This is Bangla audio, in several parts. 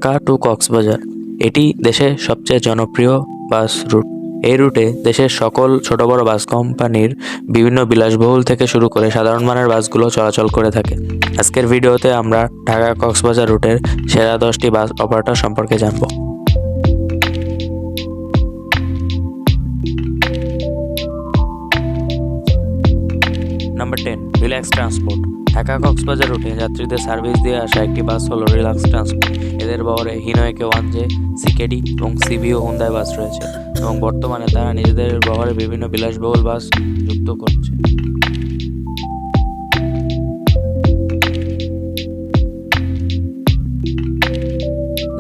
ঢাকা টু কক্সবাজার। এটি দেশের সবচেয়ে জনপ্রিয় বাস রুট। এই রুটে দেশের সকল ছোট বড় বাস কোম্পানির বিভিন্ন বিলাসবহুল থেকে শুরু করে সাধারণ মানের বাসগুলো চলাচল করে থাকে। আজকের ভিডিওতে আমরা ঢাকা কক্সবাজার রুটের সেরা 10টি বাস অপারেটর সম্পর্কে জানব। Number 10, relax transport. Dhaka Cox's Bazar রুটে যাত্রীদের সার্ভিস দিয়ে আসা একটি বাস হলো রিল্যাক্স ট্রান্সপোর্ট। এদের বহরে হিনোয়েকে 1J, সিকেডি এবং সিবিও হুন্দাই বাস রয়েছে এবং বর্তমানে তারা নিজেদের বহরে বিভিন্ন বিলাসবহুল বাস যুক্ত করছে।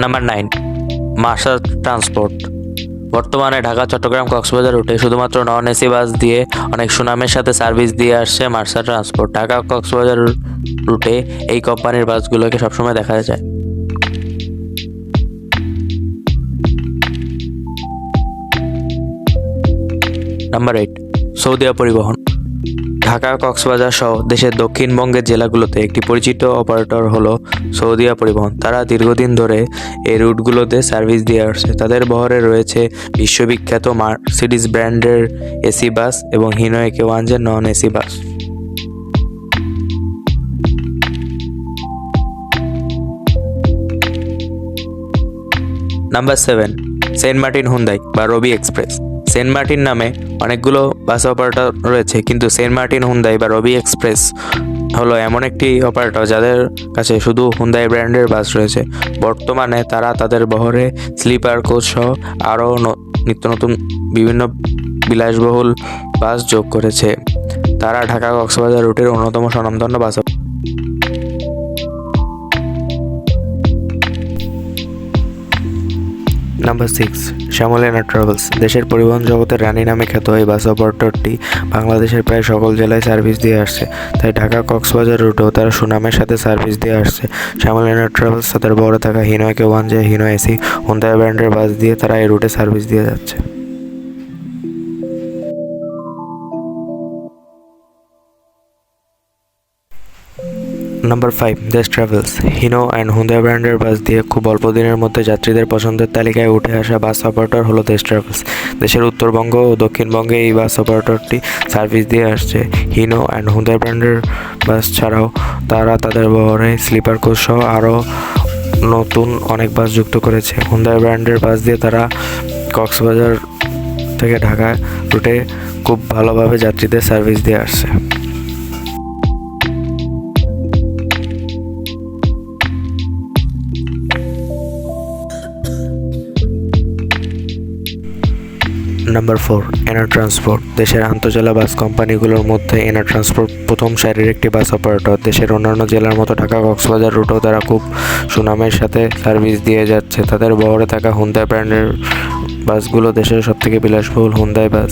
Number 9, Marshal Transport. বর্তমানে ঢাকা চট্টগ্রাম কক্সবাজার রুটে শুধুমাত্র নন এসি বাস দিয়ে অনেক সুনামের সাথে সার্ভিস দিয়ে আসছে মার্শাল ট্রান্সপোর্ট। ঢাকা কক্সবাজার রুটে এই কোম্পানির বাসগুলোকে সবসময় দেখা যায়। নাম্বার 8, সৌদিয়া পরিবহন। ঢাকা কক্সবাজার সহ দেশের দক্ষিণবঙ্গের জেলাগুলোতে একটি পরিচিত অপারেটর হলো সৌদিয়া পরিবহন। তারা দীর্ঘদিন ধরে এই রুটগুলোতে সার্ভিস দিয়ে আসছে। তাদের বহরে রয়েছে বিশ্ববিখ্যাত মার্সিডিজ ব্র্যান্ডের এসি বাস এবং হিনোয়েকে 1J non AC bus. Number 7, Saint Martin Hyundai বা রবি এক্সপ্রেস। সেন্ট মার্টিন নামে অনেকগুলো বাস অপারেটর রয়েছে, কিন্তু সেন্ট মার্টিন হুন্দাই বা রবি এক্সপ্রেস হলো এমন একটি অপারেটর যাদের কাছে শুধু হুন্দাই ব্র্যান্ডের বাস রয়েছে। বর্তমানে তারা তাদের বহরে স্লিপার কোচ সহ আরও নিত্য নতুন বিভিন্ন বিলাসবহুল বাস যোগ করেছে। তারা ঢাকা কক্সবাজার রুটের অন্যতম স্বনামধন্য বাস। Number 6, শ্যামলেনা travels. দেশের পরিবহন জগতের রানী নামে খ্যাত এই বাস অপারেটরটি বাংলাদেশের প্রায় সকল জেলায় সার্ভিস দিয়ে আসছে, তাই ঢাকা কক্সবাজার রুটেও তারা সুনামের সাথে সার্ভিস দিয়ে আসছে। শ্যামলেনা ট্রাভেলস তাদের বহরে থাকা হিনোয়েকে 1J, হিনো এসি, হুন্দাই ব্র্যান্ডের বাস দিয়ে তারা এই রুটে সার্ভিস দিয়ে যাচ্ছে। নাম্বার 5, দেশ ট্রাভেলস। হিনো অ্যান্ড হুন্দাই ব্র্যান্ডের বাস দিয়ে খুব অল্প দিনের মধ্যে যাত্রীদের পছন্দের তালিকায় উঠে আসা বাস অপারেটর হলো দেশ ট্রাভেলস। দেশের উত্তরবঙ্গ ও দক্ষিণবঙ্গে এই বাস অপারেটরটি সার্ভিস দিয়ে আসছে। হিনো অ্যান্ড হুন্দাই ব্র্যান্ডের বাস ছাড়াও তারা তাদের বহরে স্লিপার কোচ সহ আরও নতুন অনেক বাস যুক্ত করেছে। হুন্দাই ব্র্যান্ডের বাস দিয়ে তারা কক্সবাজার থেকে ঢাকা রুটে খুব ভালোভাবে যাত্রীদের সার্ভিস দিয়ে আসছে। নাম্বার 4, এনা ট্রান্সপোর্ট। দেশের আন্তঃজেলা বাস কোম্পানিগুলোর মধ্যে এনা ট্রান্সপোর্ট প্রথম সারির একটি বাস অপারেটর। দেশের অন্যান্য জেলার মতো ঢাকা কক্সবাজার রুটেও তারা খুব সুনামের সাথে সার্ভিস দিয়ে যাচ্ছে। তাদের বহরে থাকা হুন্দাই ব্র্যান্ডের বাসগুলো দেশের সবথেকে বিলাসবহুল হুন্দাই বাস।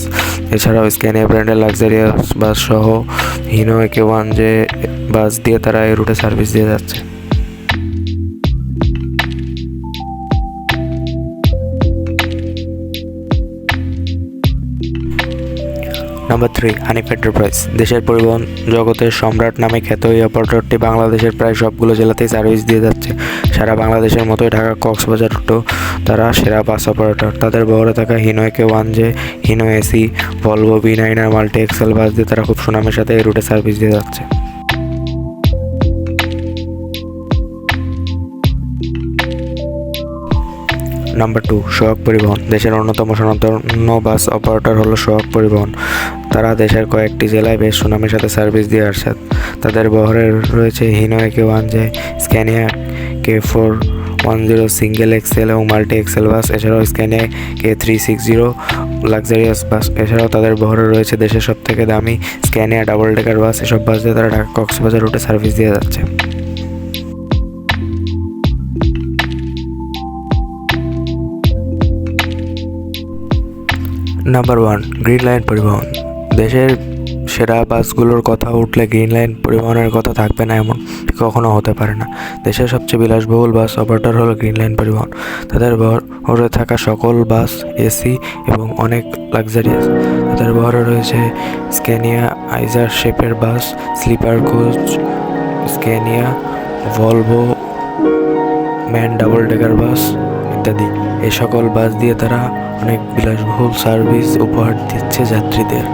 এছাড়াও স্ক্যানিয়া ব্র্যান্ডের লাক্সারিয়াস বাস সহ হিনোয়েকে 1J বাস দিয়ে তারা এই রুটে সার্ভিস দিয়ে যাচ্ছে। Number 3, Hanif enterprise. দেশের পরিবহন জগতের সম্রাট নামে খ্যাত এই অপারেটরটি বাংলাদেশের প্রায় সবগুলো জেলাতেই সার্ভিস দিয়ে যাচ্ছে। সারা বাংলাদেশের মতোই ঢাকা কক্সবাজার রুটেও তারা সেরা বাস অপারেটর। তাদের বহরে থাকা হিনোয়েকে 1J, Hino AC, Volvo V9 আর মাল্টি এক্সেল বাস দিয়ে তারা খুব সুনামের সাথে এই রুটে সার্ভিস দিয়ে যাচ্ছে। নাম্বার 2, সোহাগ পরিবহন। দেশের অন্যতম স্বনামধন্য বাস অপারেটর হলো সোহাগ পরিবহন। তারা দেশের কয়েকটি জেলায় বেশ সুনামের সাথে সার্ভিস দিয়ে আসছে। তাদের বহরে রয়েছে হিনোয়েকে 1J, Scania K410 single Excel এবং মাল্টি এক্সেল বাস। এছাড়াও স্ক্যানিয়া K360 লাক্সারিয়াস বাস। এছাড়াও তাদের বহরে রয়েছে দেশের সবথেকে দামি স্ক্যানিয়া ডাবল ডেকার বাস। এসব বাস দিয়ে তারা ঢাকা কক্সবাজার রুটে সার্ভিস দিয়ে যাচ্ছে। নাম্বার 1, গ্রিন লাইন পরিবহন। দেশের সেরা বাসগুলোর কথা উঠলে গ্রিন লাইন পরিবহনের কথা থাকবে না এমন কখনো হতে পারে না। দেশের সবচেয়ে বিলাসবহুল বাস অপারেটর হলো গ্রিন লাইন পরিবহন। তাদের বহরে থাকা সকল বাস এসি এবং অনেক লাক্সারিয়াস। তাদের বহরে রয়েছে স্ক্যানিয়া আইজার শেপের bus, sleeper coach, Scania, Volvo MAN double decker bus ইত্যাদি। এই সকল বাস দিয়ে তারা অনেক বিলাসবহুল সার্ভিস উপহার দিচ্ছে যাত্রীদের।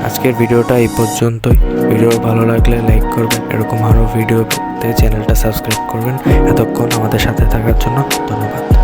আজকের ভিডিওটা এই পর্যন্তই। ভিডিও ভালো লাগলে লাইক করবেন, এরকম আরও ভিডিও পেতে চ্যানেলটা সাবস্ক্রাইব করবেন। এতক্ষণ আমাদের সাথে থাকার জন্য ধন্যবাদ।